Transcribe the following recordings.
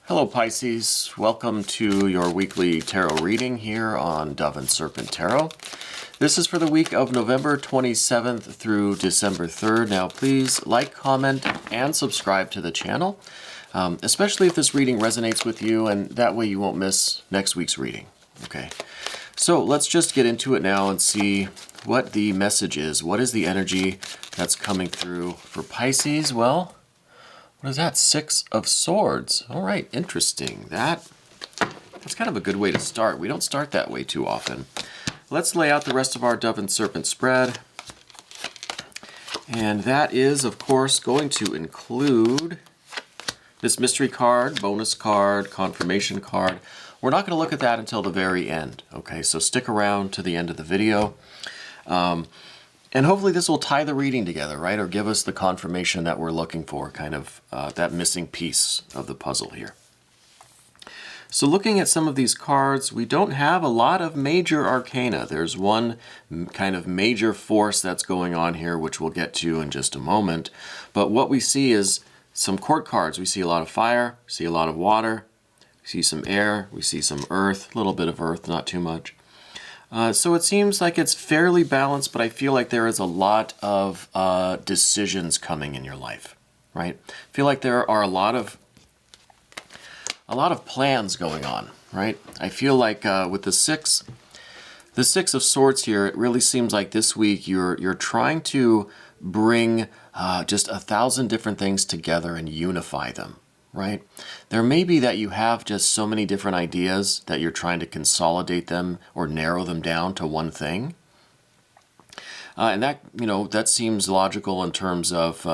Hello Pisces, welcome to your weekly tarot reading here on Dove and Serpent Tarot. This is for the week of November 27th through December 3rd. Now please like, comment, and subscribe to the channel, especially if this reading resonates with you, and that way you won't miss next week's reading. Okay, so let's just get into it now and see what the message is. What is the energy that's coming through for Pisces? Well, what is that? Six of Swords. All right, interesting. That's kind of a good way to start. We don't start that way too often. Let's lay out the rest of our Dove and Serpent spread. And that is, of course, going to include this mystery card, bonus card, confirmation card. We're not going to look at that until the very end. Okay, so stick around to the end of the video. And hopefully this will tie the reading together, right? Or give us the confirmation that we're looking for, kind of that missing piece of the puzzle here. So looking at some of these cards, we don't have a lot of major arcana. There's one kind of major force that's going on here, which we'll get to in just a moment. But what we see is some court cards. We see a lot of fire, we see a lot of water, we see some air, we see some earth, a little bit of earth, not too much. So it seems like it's fairly balanced, but I feel like there is a lot of decisions coming in your life, right? I feel like there are a lot of plans going on, right? I feel like with the Six of Swords here, it really seems like this week you're trying to bring just 1,000 different things together and unify them. Right? There may be that you have just so many different ideas that you're trying to consolidate them or narrow them down to one thing. And that, that seems logical in terms of,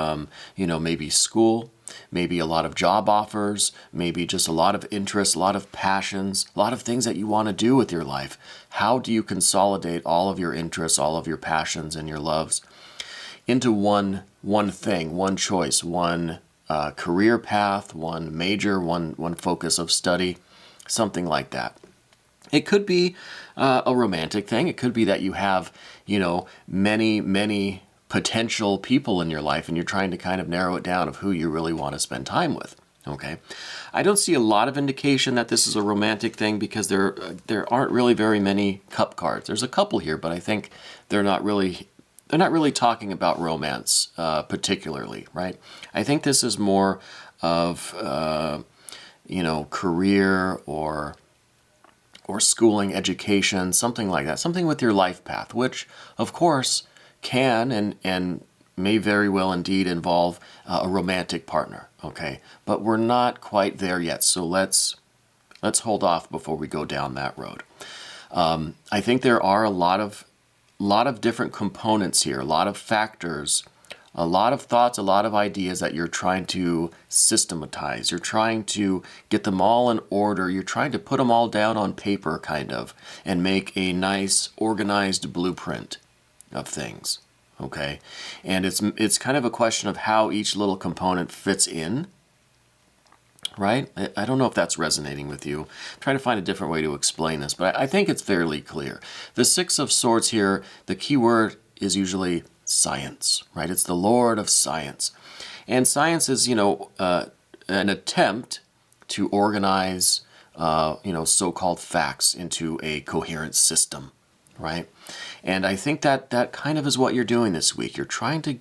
maybe school, maybe a lot of job offers, maybe just a lot of interests, a lot of passions, a lot of things that you want to do with your life. How do you consolidate all of your interests, all of your passions and your loves into one thing, one choice, one career path, one major, one focus of study, something like that. It could be a romantic thing. It could be that you have, many potential people in your life and you're trying to kind of narrow it down of who you really want to spend time with. Okay. I don't see a lot of indication that this is a romantic thing because there aren't really very many cup cards. There's a couple here, but I think they're not really talking about romance particularly, right? I think this is more of, career or schooling, education, something like that. Something with your life path, which, of course, can and may very well indeed involve a romantic partner, okay? But we're not quite there yet, so let's hold off before we go down that road. I think there are a lot of different components here, a lot of factors, a lot of thoughts, a lot of ideas that you're trying to systematize. You're trying to get them all in order. You're trying to put them all down on paper, kind of, and make a nice, organized blueprint of things, okay? And it's kind of a question of how each little component fits in, right? I don't know if that's resonating with you. I'm trying to find a different way to explain this, but I think it's fairly clear. The Six of Swords here, the key word is usually science, right? It's the Lord of Science. And science is, an attempt to organize, so-called facts into a coherent system, right? And I think that kind of is what you're doing this week. You're trying to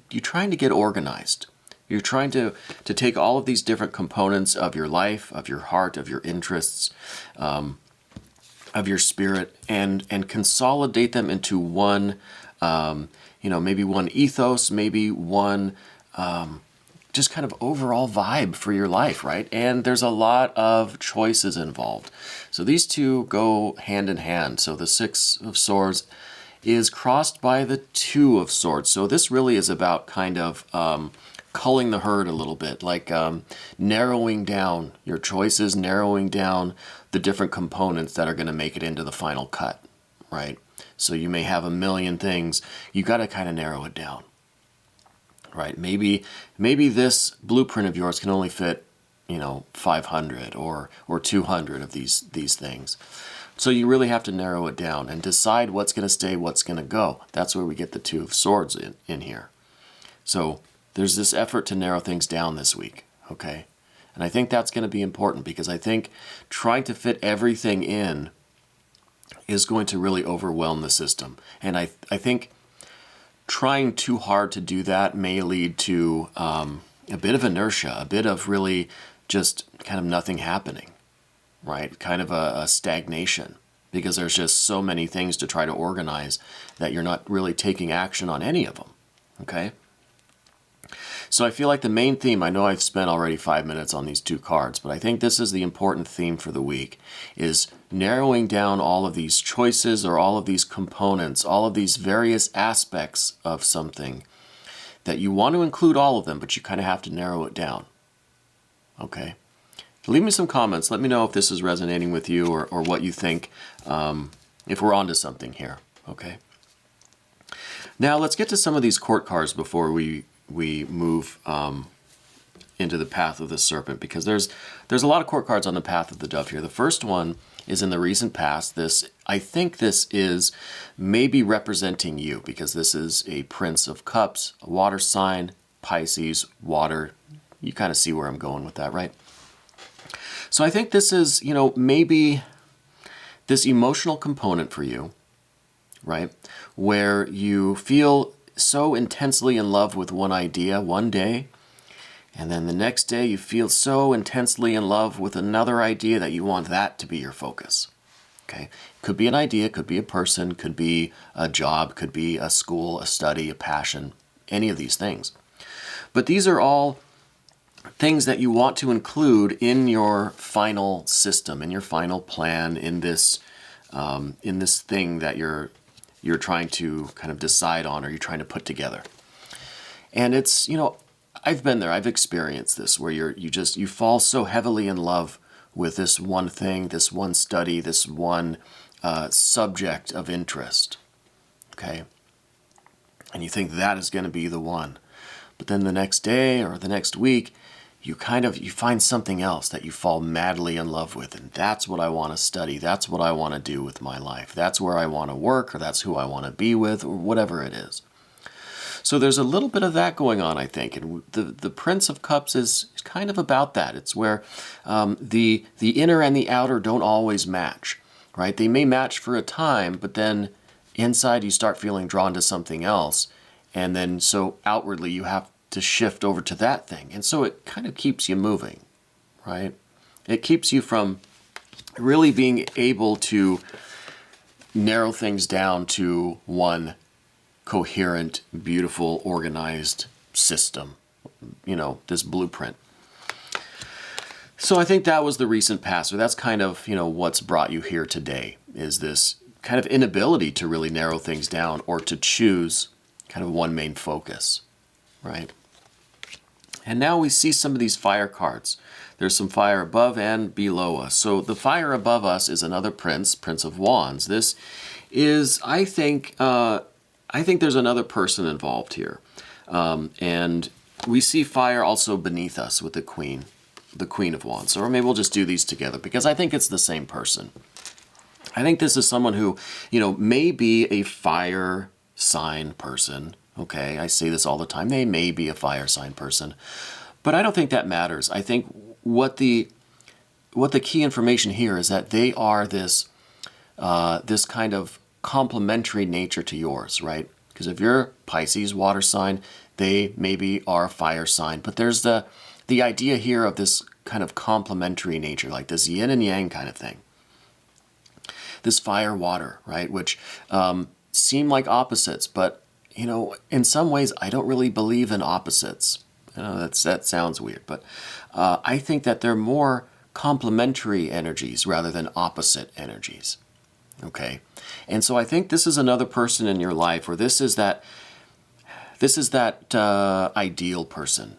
get organized. You're trying to take all of these different components of your life, of your heart, of your interests, of your spirit, and consolidate them into one, maybe one ethos, maybe one just kind of overall vibe for your life, right? And there's a lot of choices involved. So these two go hand in hand. So the Six of Swords is crossed by the Two of Swords. So this really is about kind of culling the herd a little bit, like narrowing down your choices, narrowing down the different components that are going to make it into the final cut, right? So you may have a million things. You got to kind of narrow it down, right? Maybe this blueprint of yours can only fit, 500 or 200 of these things. So you really have to narrow it down and decide what's going to stay, what's going to go. That's where we get the Two of Swords in here. So there's this effort to narrow things down this week, okay? And I think that's going to be important, because I think trying to fit everything in is going to really overwhelm the system. And I think trying too hard to do that may lead to a bit of inertia, a bit of really just kind of nothing happening, right? Kind of a stagnation, because there's just so many things to try to organize that you're not really taking action on any of them, okay? So I feel like the main theme, I know I've spent already 5 minutes on these 2 cards, but I think this is the important theme for the week, is narrowing down all of these choices or all of these components, all of these various aspects of something that you want to include all of them, but you kind of have to narrow it down, okay? Leave me some comments. Let me know if this is resonating with you, or what you think, if we're onto something here, okay? Now let's get to some of these court cards before we move into the path of the serpent, because there's a lot of court cards on the path of the dove here. The first one is in the recent past. I think this is maybe representing you, because this is a Prince of Cups, a water sign, Pisces, water. You kind of see where I'm going with that, right? So I think this is, maybe this emotional component for you, right? Where you feel so intensely in love with one idea one day, and then the next day you feel so intensely in love with another idea that you want that to be your focus, okay? Could be an idea, could be a person, could be a job, could be a school, a study, a passion, any of these things. But these are all things that you want to include in your final system, in your final plan, in this thing that you're trying to kind of decide on, or you're trying to put together. And it's, I've been there, I've experienced this, where you fall so heavily in love with this one thing, this one study, this one subject of interest, okay? And you think that is going to be the one. But then the next day or the next week, you find something else that you fall madly in love with, and that's what I want to study, that's what I want to do with my life, that's where I want to work, or that's who I want to be with, or whatever it is. So there's a little bit of that going on, I think, and the Prince of Cups is kind of about that. It's where the inner and the outer don't always match, right? They may match for a time, but then inside you start feeling drawn to something else, and then so outwardly you have to shift over to that thing. And so it kind of keeps you moving, right? It keeps you from really being able to narrow things down to one coherent, beautiful, organized system, this blueprint. So I think that was the recent past, or that's kind of, what's brought you here today, is this kind of inability to really narrow things down, or to choose kind of one main focus, right? And now we see some of these fire cards. There's some fire above and below us. So the fire above us is another Prince of Wands. This is, I think there's another person involved here. And we see fire also beneath us with the Queen of Wands. Or maybe we'll just do these together, because I think it's the same person. I think this is someone who, may be a fire sign person. Okay, I say this all the time. They may be a fire sign person, but I don't think that matters. I think what the key information here is that they are this kind of complementary nature to yours, right? Because if you're Pisces, water sign, they maybe are a fire sign, but there's the idea here of this kind of complementary nature, like this yin and yang kind of thing. This fire, water, right? Which seem like opposites, but in some ways, I don't really believe in opposites. That sounds weird, but I think that they're more complementary energies rather than opposite energies. Okay, and so I think this is another person in your life, or this is that ideal person,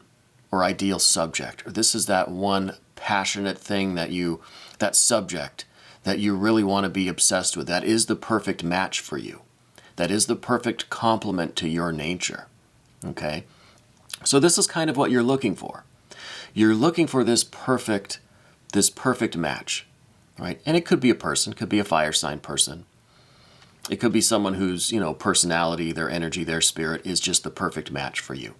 or ideal subject, or this is that one passionate thing that subject that you really want to be obsessed with. That is the perfect match for you. That is the perfect complement to your nature, okay? So this is kind of what you're looking for. You're looking for this perfect match, right? And it could be a person, could be a fire sign person. It could be someone whose, personality, their energy, their spirit is just the perfect match for you,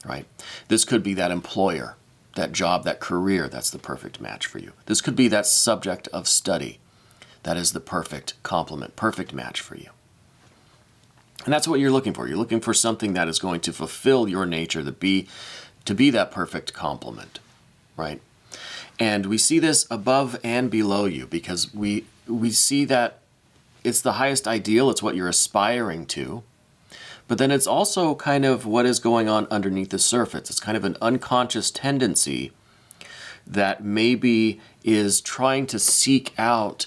right? This could be that employer, that job, that career that's the perfect match for you. This could be that subject of study that is the perfect complement, perfect match for you. And that's what you're looking for. You're looking for something that is going to fulfill your nature, to be that perfect complement, right? And we see this above and below you because we see that it's the highest ideal, it's what you're aspiring to, but then it's also kind of what is going on underneath the surface. It's kind of an unconscious tendency that maybe is trying to seek out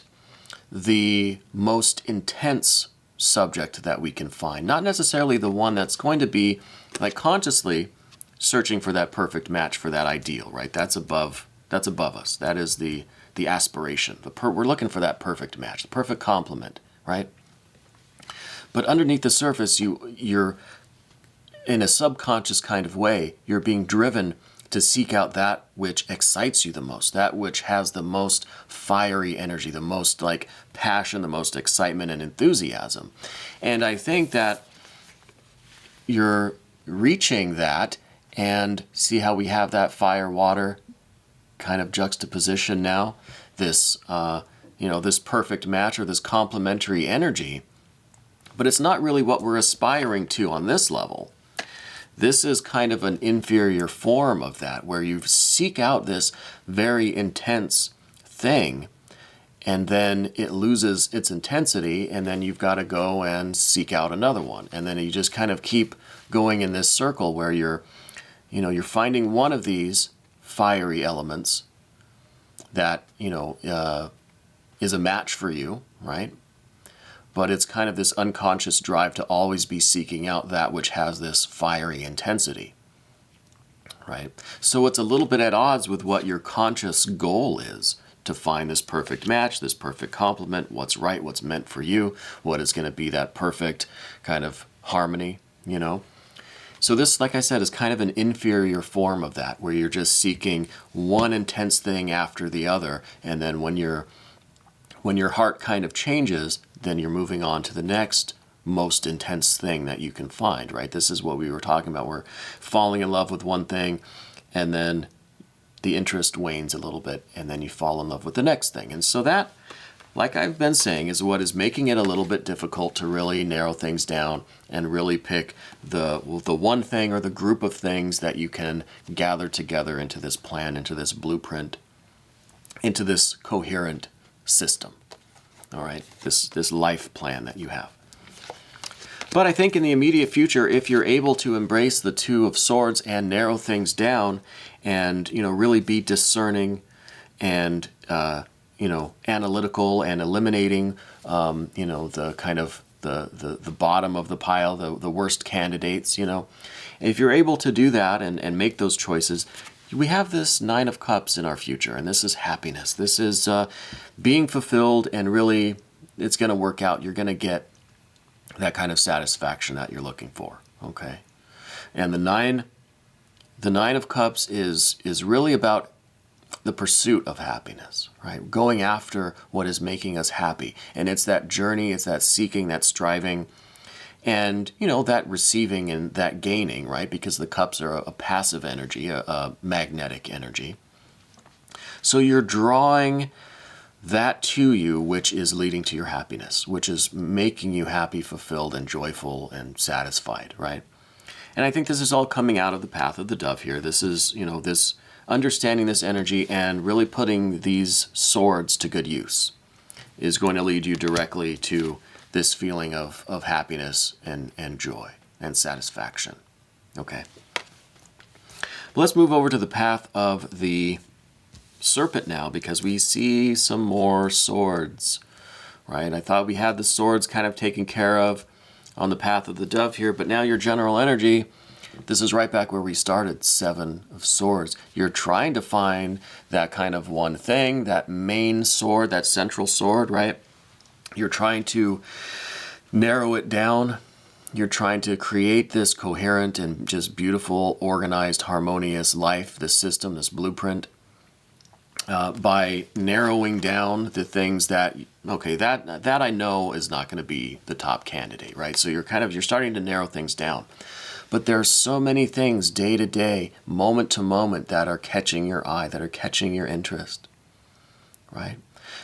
the most intense subject that we can find. Not necessarily the one that's going to be like consciously searching for that perfect match for that ideal, right? That's above us. That is the aspiration. We're looking for that perfect match, the perfect complement, right? But underneath the surface, you're in a subconscious kind of way, you're being driven to seek out that which excites you the most, that which has the most fiery energy, the most like passion, the most excitement and enthusiasm. And I think that you're reaching that, and see how we have that fire water kind of juxtaposition now, this this perfect match or this complementary energy. But it's not really what we're aspiring to on this level. This is kind of an inferior form of that, where you seek out this very intense thing, and then it loses its intensity, and then you've got to go and seek out another one. And then you just kind of keep going in this circle where you're finding one of these fiery elements that, is a match for you, right? But it's kind of this unconscious drive to always be seeking out that which has this fiery intensity, right? So it's a little bit at odds with what your conscious goal is, to find this perfect match, this perfect complement, what's right, what's meant for you, what is going to be that perfect kind of harmony, So this, like I said, is kind of an inferior form of that, where you're just seeking one intense thing after the other, and then when your heart kind of changes, then you're moving on to the next most intense thing that you can find, right? This is what we were talking about. We're falling in love with one thing, and then the interest wanes a little bit, and then you fall in love with the next thing. And so that, like I've been saying, is what is making it a little bit difficult to really narrow things down and really pick the one thing or the group of things that you can gather together into this plan, into this blueprint, into this coherent system. All right, this life plan that you have. But I think in the immediate future, if you're able to embrace the Two of Swords and narrow things down and, really be discerning and, analytical and eliminating, the kind of the bottom of the pile, the worst candidates, if you're able to do that and make those choices, we have this Nine of Cups in our future, and this is happiness. This is being fulfilled, and really it's going to work out. You're going to get that kind of satisfaction that you're looking for, okay? And the nine of Cups is really about the pursuit of happiness, right? Going after what is making us happy. And it's that journey, it's that seeking, that striving, and, that receiving and that gaining, right? Because the cups are a passive energy, a magnetic energy. So you're drawing that to you, which is leading to your happiness, which is making you happy, fulfilled, and joyful, and satisfied, right? And I think this is all coming out of the path of the dove here. This is, this understanding this energy and really putting these swords to good use is going to lead you directly to this feeling of happiness and joy and satisfaction. Okay. But let's move over to the path of the Serpent now, because we see some more swords, right? I thought we had the swords kind of taken care of on the path of the dove here, but now your general energy, this is right back where we started, Seven of Swords. You're trying to find that kind of one thing, that main sword, that central sword, right? You're trying to narrow it down. You're trying to create this coherent and just beautiful, organized, harmonious life, this system, this blueprint, by narrowing down the things that, okay, that I know is not going to be the top candidate, right? So you're starting to narrow things down. But there are so many things day to day, moment to moment, that are catching your eye, that are catching your interest, right?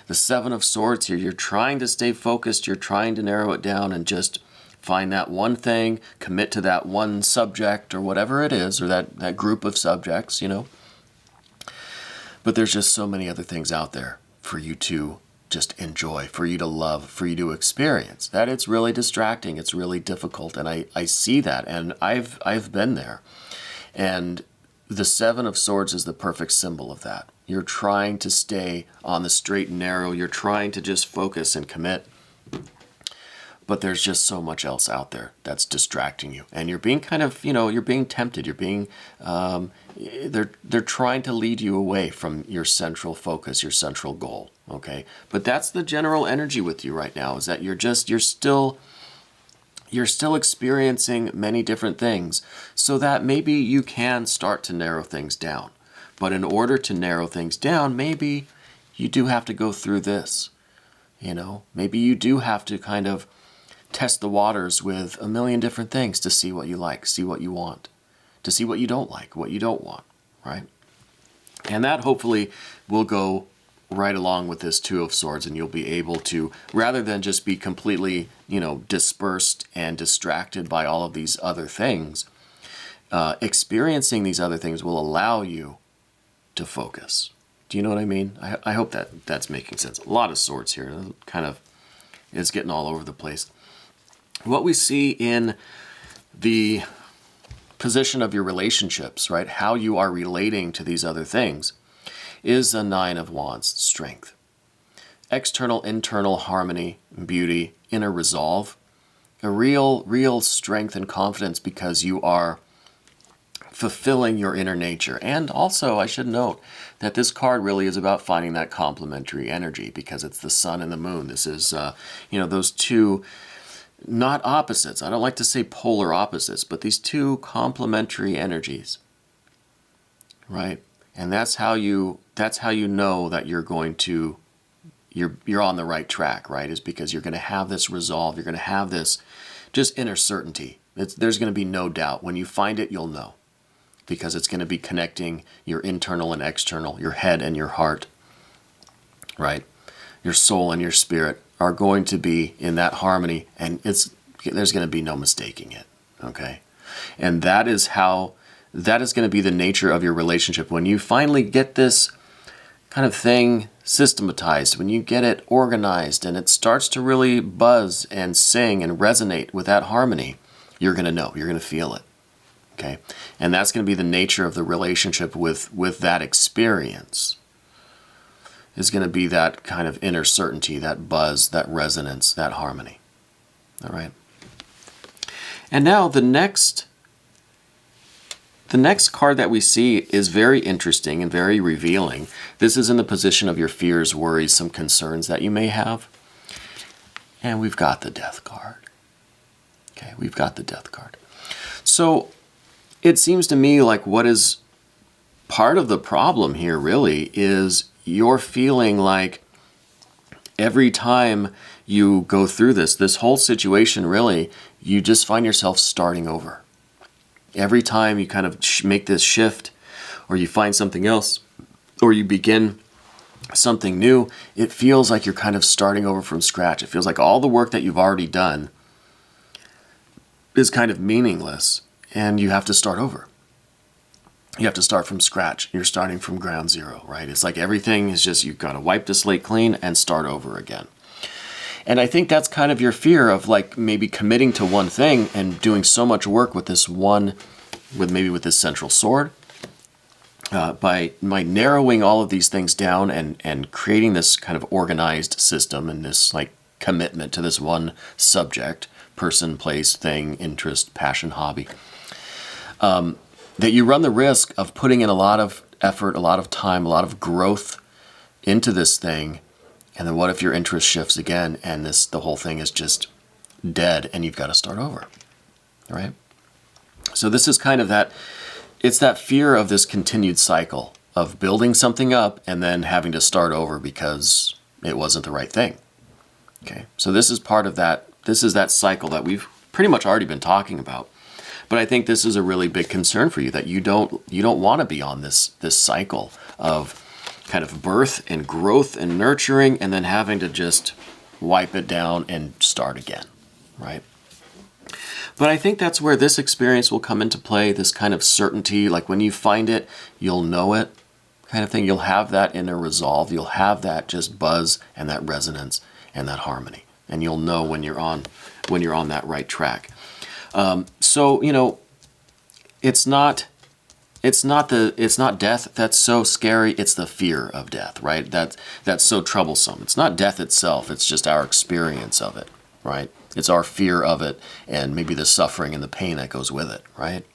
The Seven of Swords here, you're trying to stay focused, you're trying to narrow it down and just find that one thing, commit to that one subject or whatever it is, or that group of subjects, But there's just so many other things out there for you to just enjoy, for you to love, for you to experience, that it's really distracting, it's really difficult. And I see that, and I've been there. And the Seven of Swords is the perfect symbol of that. You're trying to stay on the straight and narrow. You're trying to just focus and commit. But there's just so much else out there that's distracting you. And you're being kind of, you're being tempted. You're being, they're trying to lead you away from your central focus, your central goal, okay? But that's the general energy with you right now, is that you're still experiencing many different things, so that maybe you can start to narrow things down. But in order to narrow things down, maybe you do have to go through this, Maybe you do have to kind of test the waters with a million different things to see what you like, see what you want, to see what you don't like, what you don't want, right? And that hopefully will go right along with this Two of Swords, and you'll be able to, rather than just be completely, dispersed and distracted by all of these other things, experiencing these other things will allow you to focus. Do you know what I mean? I hope that's making sense. A lot of swords here. Kind of, it's getting all over the place. What we see in the position of your relationships, right? How you are relating to these other things is a Nine of Wands, strength. External, internal harmony, beauty, inner resolve. A real strength and confidence because you are fulfilling your inner nature. And also, I should note that this card really is about finding that complementary energy, because it's the sun and the moon. This is, those two, not opposites. I don't like to say polar opposites, but these two complementary energies, right? And that's how you know that you're on the right track, right? Is because you're going to have this resolve. You're going to have this just inner certainty. There's going to be no doubt. When you find it, you'll know, because it's going to be connecting your internal and external, your head and your heart, right? Your soul and your spirit are going to be in that harmony, and there's going to be no mistaking it, okay? And that is going to be the nature of your relationship. When you finally get this kind of thing systematized, when you get it organized and it starts to really buzz and sing and resonate with that harmony, you're going to know, you're going to feel it, okay? And that's going to be the nature of the relationship with that experience. Is going to be that kind of inner certainty, that buzz, that resonance, that harmony. All right. And now the next card that we see is very interesting and very revealing. This is in the position of your fears, worries, some concerns that you may have. And we've got the Death card. Okay, we've got the Death card. So it seems to me like what is part of the problem here really is you're feeling like every time you go through this whole situation, really, you just find yourself starting over. Every time you kind of make this shift, or you find something else, or you begin something new, it feels like you're kind of starting over from scratch. It feels like all the work that you've already done is kind of meaningless, and you have to start over. You have to start from scratch. You're starting from ground zero, right? It's like everything is just, you've got to wipe the slate clean and start over again. And I think that's kind of your fear of like maybe committing to one thing and doing so much work with this one, with this central sword. By narrowing all of these things down and creating this kind of organized system and this like commitment to this one subject, person, place, thing, interest, passion, hobby, that you run the risk of putting in a lot of effort, a lot of time, a lot of growth into this thing. And then what if your interest shifts again and the whole thing is just dead and you've got to start over, right? So this is kind of it's that fear of this continued cycle of building something up and then having to start over because it wasn't the right thing. Okay, so this is part of that. This is that cycle that we've pretty much already been talking about. But I think this is a really big concern for you, that you don't want to be on this cycle of kind of birth and growth and nurturing, and then having to just wipe it down and start again, right? But I think that's where this experience will come into play, this kind of certainty, like when you find it, you'll know it kind of thing. You'll have that inner resolve. You'll have that just buzz and that resonance and that harmony. And you'll know when you're on that right track. So, it's not death that's so scary, it's the fear of death, right? That's so troublesome. It's not death itself, it's just our experience of it, right? It's our fear of it, and maybe the suffering and the pain that goes with it, right?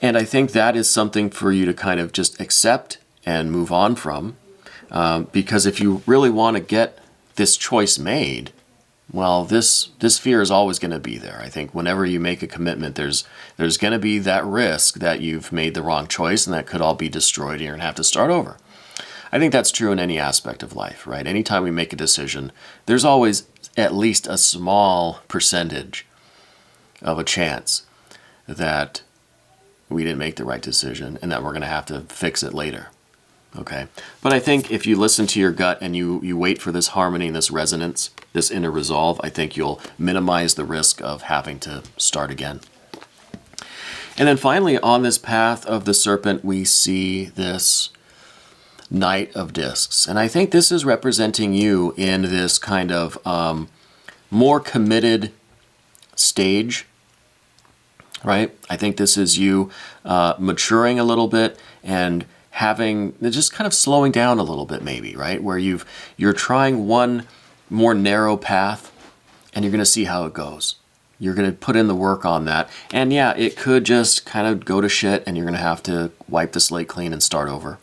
And I think that is something for you to kind of just accept and move on from, because if you really want to get this choice made, well, this fear is always going to be there. I think whenever you make a commitment, there's going to be that risk that you've made the wrong choice, and that could all be destroyed, and you're going to have to start over. I think that's true in any aspect of life, right? Anytime we make a decision, there's always at least a small percentage of a chance that we didn't make the right decision and that we're going to have to fix it later. Okay. But I think if you listen to your gut and you wait for this harmony and this resonance, this inner resolve, I think you'll minimize the risk of having to start again. And then finally, on this path of the serpent, we see this Knight of Discs. And I think this is representing you in this kind of more committed stage, right? I think this is you maturing a little bit and having, just kind of slowing down a little bit maybe, right? Where you're trying one more narrow path and you're going to see how it goes. You're going to put in the work on that. And yeah, it could just kind of go to shit and you're going to have to wipe the slate clean and start over,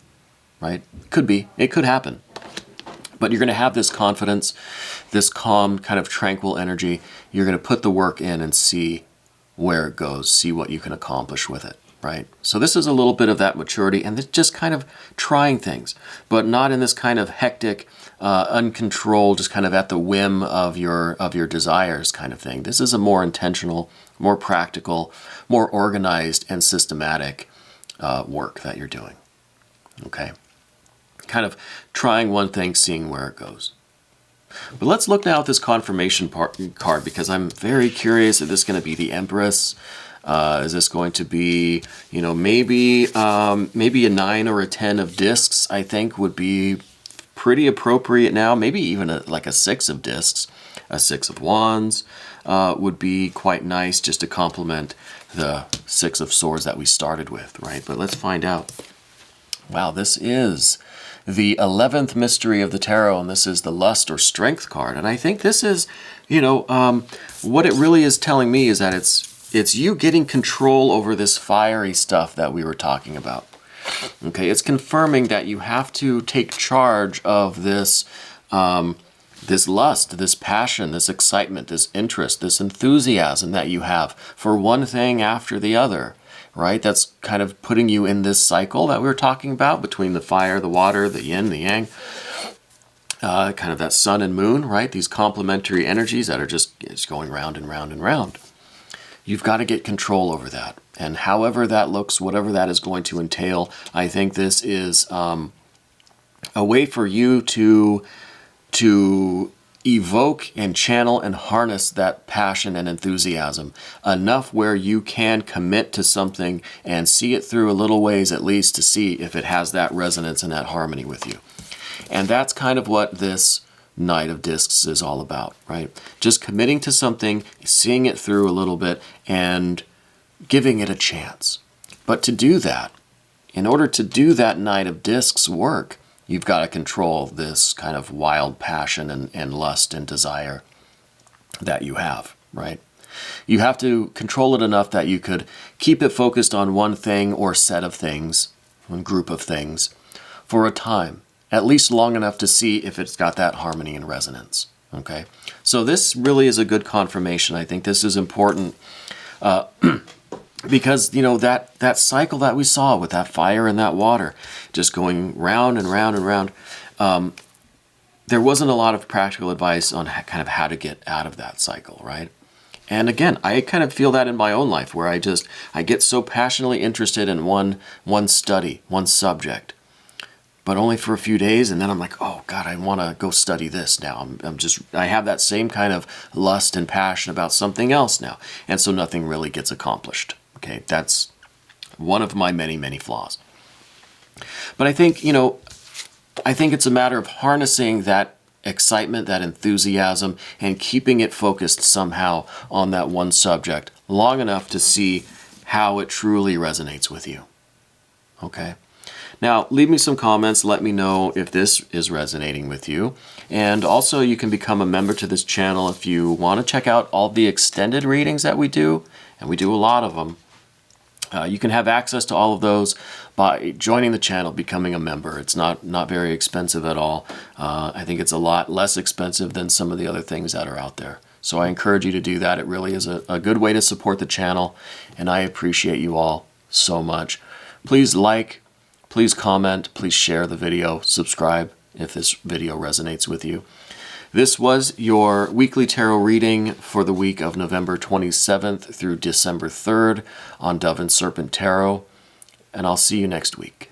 right? Could be. It could happen. But you're going to have this confidence, this calm, kind of tranquil energy. You're going to put the work in and see where it goes, see what you can accomplish with it, right? So this is a little bit of that maturity and just kind of trying things, but not in this kind of hectic, uncontrolled, just kind of at the whim of your desires kind of thing. This is a more intentional, more practical, more organized and systematic work that you're doing, okay? Kind of trying one thing, seeing where it goes. But let's look now at this confirmation card, because I'm very curious. Is this going to be the Empress? Is this going to be, maybe a 9 or a 10 of discs, I think would be pretty appropriate now. Maybe even like a 6 of discs. A 6 of Wands would be quite nice, just to complement the 6 of Swords that we started with, right? But let's find out. Wow, this is the 11th mystery of the tarot, and this is the Lust or Strength card. And I think this is, what it really is telling me is that it's you getting control over this fiery stuff that we were talking about. Okay, it's confirming that you have to take charge of this this lust, this passion, this excitement, this interest, this enthusiasm that you have for one thing after the other. Right? That's kind of putting you in this cycle that we were talking about between the fire, the water, the yin, the yang, kind of that sun and moon, right? These complementary energies that are just going round and round and round. You've got to get control over that. And however that looks, whatever that is going to entail, I think this is a way for you to evoke and channel and harness that passion and enthusiasm enough where you can commit to something and see it through a little ways at least to see if it has that resonance and that harmony with you. And that's kind of what this Knight of Discs is all about, right? Just committing to something, seeing it through a little bit and giving it a chance. But to do that, in order to do that Knight of Discs work, you've got to control this kind of wild passion and lust and desire that you have, right? You have to control it enough that you could keep it focused on one thing or set of things, one group of things, for a time, at least long enough to see if it's got that harmony and resonance, okay? So this really is a good confirmation. I think this is important because, that cycle that we saw with that fire and that water, just going round and round and round, there wasn't a lot of practical advice on kind of how to get out of that cycle, right? And again, I kind of feel that in my own life where I get so passionately interested in one study, one subject, but only for a few days, and then I'm like, oh God, I want to go study this now. I have that same kind of lust and passion about something else now, and so nothing really gets accomplished. Okay, that's one of my many, many flaws. But I think, I think it's a matter of harnessing that excitement, that enthusiasm, and keeping it focused somehow on that one subject long enough to see how it truly resonates with you. Okay? Now, leave me some comments. Let me know if this is resonating with you. And also, you can become a member to this channel if you want to check out all the extended readings that we do, and we do a lot of them. You can have access to all of those by joining the channel, becoming a member. It's not very expensive at all. I think it's a lot less expensive than some of the other things that are out there. So I encourage you to do that. It really is a good way to support the channel, and I appreciate you all so much. Please like, please comment, please share the video, subscribe if this video resonates with you. This was your weekly tarot reading for the week of November 27th through December 3rd on Dove and Serpent Tarot, and I'll see you next week.